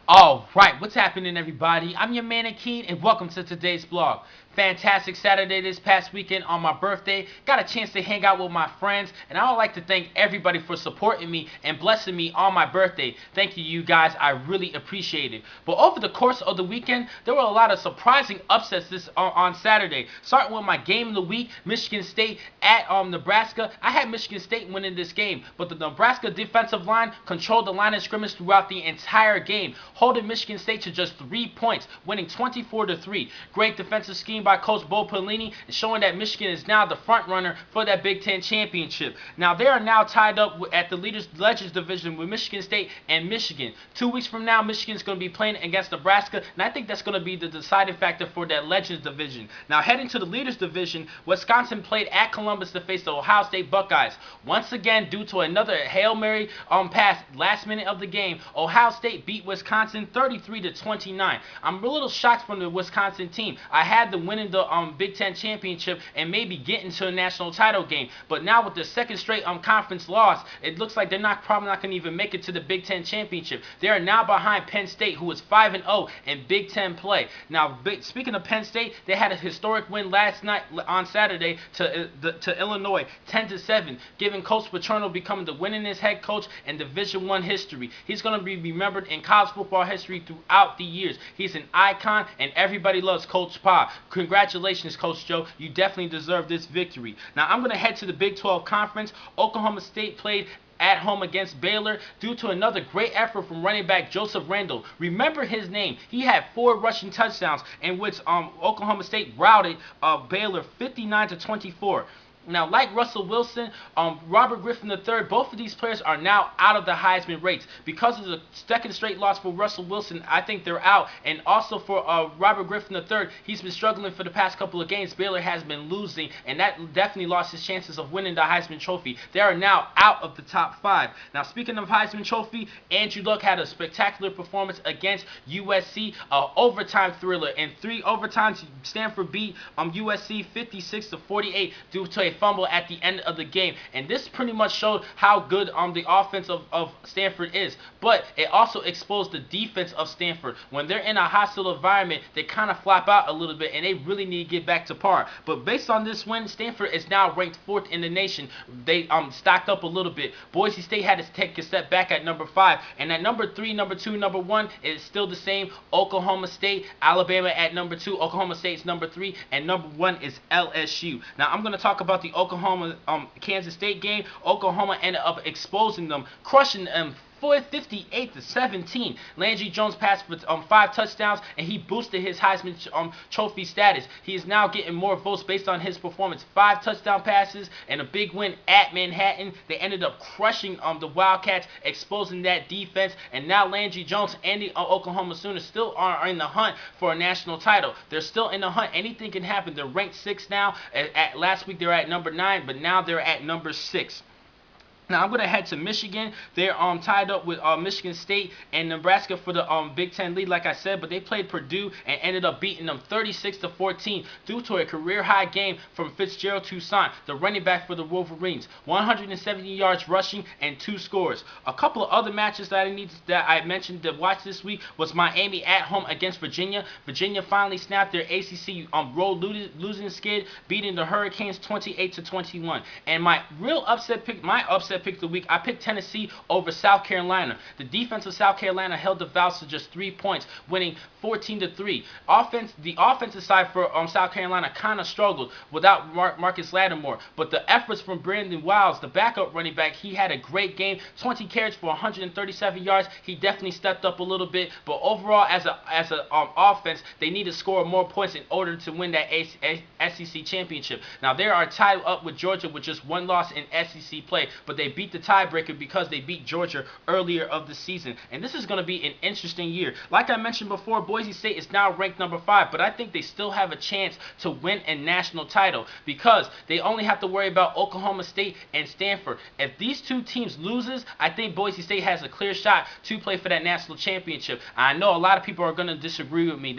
All right, what's happening, everybody? I'm your man Akeem, and welcome to today's vlog. Fantastic Saturday this past weekend on my birthday. Got a chance to hang out with my friends, and I would like to thank everybody for supporting me and blessing me on my birthday. Thank you, you guys. I really appreciate it. But over the course of the weekend, there were a lot of surprising upsets this on Saturday. Starting with my game of the week, Michigan State at Nebraska. I had Michigan State winning this game, but the Nebraska defensive line controlled the line of scrimmage throughout the entire game, holding Michigan State to just 3 points, winning 24-3. Great defensive scheme by Coach Bo Pelini, showing that Michigan is now the front runner for that Big Ten championship. Now they are now tied up at the Legends division with Michigan State and Michigan. 2 weeks from now, Michigan is going to be playing against Nebraska, and I think that's going to be the deciding factor for that Legends division. Now heading to the Leaders division, Wisconsin played at Columbus to face the Ohio State Buckeyes. Once again, due to another Hail Mary pass last minute of the game, Ohio State beat Wisconsin 33-29. I'm a little shocked from the Wisconsin team. I had them winning the Big Ten championship and maybe getting to a national title game, but now with the second straight conference loss, it looks like they're probably not going to even make it to the Big Ten championship. They are now behind Penn State, who is 5-0 in Big Ten play. Now, speaking of Penn State, they had a historic win last night on Saturday to Illinois, 10-7, giving Coach Paterno becoming the winningest head coach in Division I history. He's going to be remembered in college football history throughout the years. He's an icon, and everybody loves Coach Pa. Congratulations, Coach Joe. You definitely deserve this victory. Now, I'm going to head to the Big 12 Conference. Oklahoma State played at home against Baylor due to another great effort from running back Joseph Randle. Remember his name. He had 4 rushing touchdowns in which Oklahoma State routed Baylor 59-24. Now, like Russell Wilson, Robert Griffin III, both of these players are now out of the Heisman race. Because of the second straight loss for Russell Wilson, I think they're out. And also for Robert Griffin III, he's been struggling for the past couple of games. Baylor has been losing, and that definitely lost his chances of winning the Heisman Trophy. They are now out of the top 5. Now, speaking of Heisman Trophy, Andrew Luck had a spectacular performance against USC, an overtime thriller. In 3 overtimes, Stanford beat USC 56-48 due to a fumble at the end of the game, and this pretty much showed how good the offense of Stanford is, but it also exposed the defense of Stanford. When they're in a hostile environment, they kind of flop out a little bit, and they really need to get back to par. But based on this win, Stanford is now ranked 4th in the nation. They stocked up a little bit. Boise State had to take a step back at number 5, and at number 3, number 2, number 1 is still the same. Oklahoma State, Alabama at number 2, Oklahoma State's number 3, and number 1 is LSU. Now I'm going to talk about the Oklahoma Kansas State game. Oklahoma ended up exposing them, crushing them 58-17. Landry Jones passed for 5 touchdowns, and he boosted his Heisman Trophy status. He is now getting more votes based on his performance. 5 touchdown passes and a big win at Manhattan. They ended up crushing the Wildcats, exposing that defense, and now Landry Jones and the Oklahoma Sooners still are in the hunt for a national title. They're still in the hunt. Anything can happen. They're ranked 6 now. Last week they were at number 9, but now they're at number 6. Now I'm going to head to Michigan. They're tied up with Michigan State and Nebraska for the Big Ten lead, like I said, but they played Purdue and ended up beating them 36-14 due to a career-high game from Fitzgerald Toussaint, the running back for the Wolverines. 170 yards rushing and 2 scores. A couple of other matches that I mentioned to watch this week was Miami at home against Virginia. Virginia finally snapped their ACC road losing skid, beating the Hurricanes 28-21. And my upset pick of the week, I picked Tennessee over South Carolina. The defense of South Carolina held the Vols to just 3 points, winning 14-3. The offensive side for South Carolina kind of struggled without Marcus Lattimore, but the efforts from Brandon Wiles, the backup running back, he had a great game. 20 carries for 137 yards. He definitely stepped up a little bit, but overall, as an offense, they need to score more points in order to win that SEC championship. Now they are tied up with Georgia with just 1 loss in SEC play, but they beat the tiebreaker because they beat Georgia earlier of the season. And this is going to be an interesting year. Like I mentioned before, Boise State is now ranked number 5, but I think they still have a chance to win a national title because they only have to worry about Oklahoma State and Stanford. If these 2 teams loses, I think Boise State has a clear shot to play for that national championship. I know a lot of people are going to disagree with me.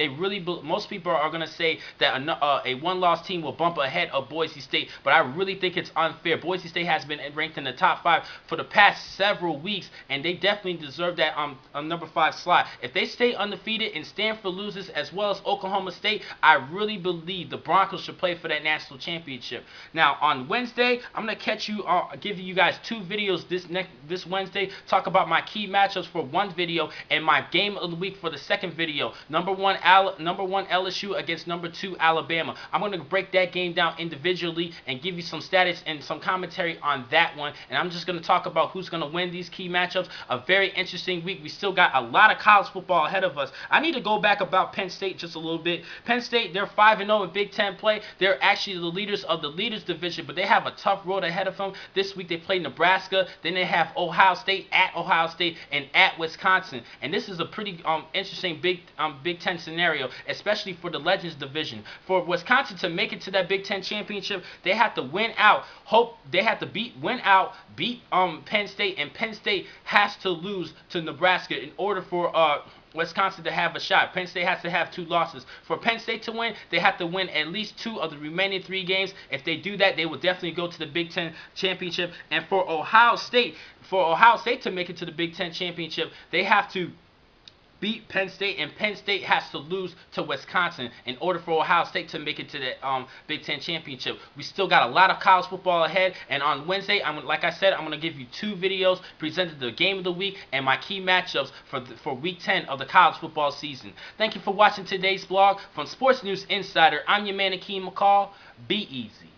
Most people are going to say that a 1-loss team will bump ahead of Boise State, but I really think it's unfair. Boise State has been ranked in the top top 5 for the past several weeks, and they definitely deserve that number 5 slot. If they stay undefeated and Stanford loses as well as Oklahoma State, I really believe the Broncos should play for that national championship. Now on Wednesday, I'm gonna catch you, give you guys 2 videos this Wednesday. Talk about my key matchups for one video and my game of the week for the second video. Number one LSU against number 2 Alabama. I'm gonna break that game down individually and give you some status and some commentary on that one. And I'm just gonna talk about who's gonna win these key matchups. A very interesting week. We still got a lot of college football ahead of us. I need to go back about Penn State just a little bit. Penn State, they're 5-0 in Big Ten play. They're actually the leaders of the leaders division, but they have a tough road ahead of them. This week they play Nebraska, then they have Ohio State, and at Wisconsin. And this is a pretty interesting Big Ten scenario, especially for the Legends division. For Wisconsin to make it to that Big Ten championship, they have to win out. Beat Penn State, and Penn State has to lose to Nebraska in order for Wisconsin to have a shot. Penn State has to have 2 losses. For Penn State to win, they have to win at least 2 of the remaining 3 games. If they do that, they will definitely go to the Big Ten championship. And for Ohio State to make it to the Big Ten championship, they have to beat Penn State, and Penn State has to lose to Wisconsin in order for Ohio State to make it to the Big Ten championship. We still got a lot of college football ahead, and on Wednesday, like I said, I'm going to give you 2 videos presenting the game of the week and my key matchups for week 10 of the college football season. Thank you for watching today's vlog. From Sports News Insider, I'm your man Akeem McCall. Be easy.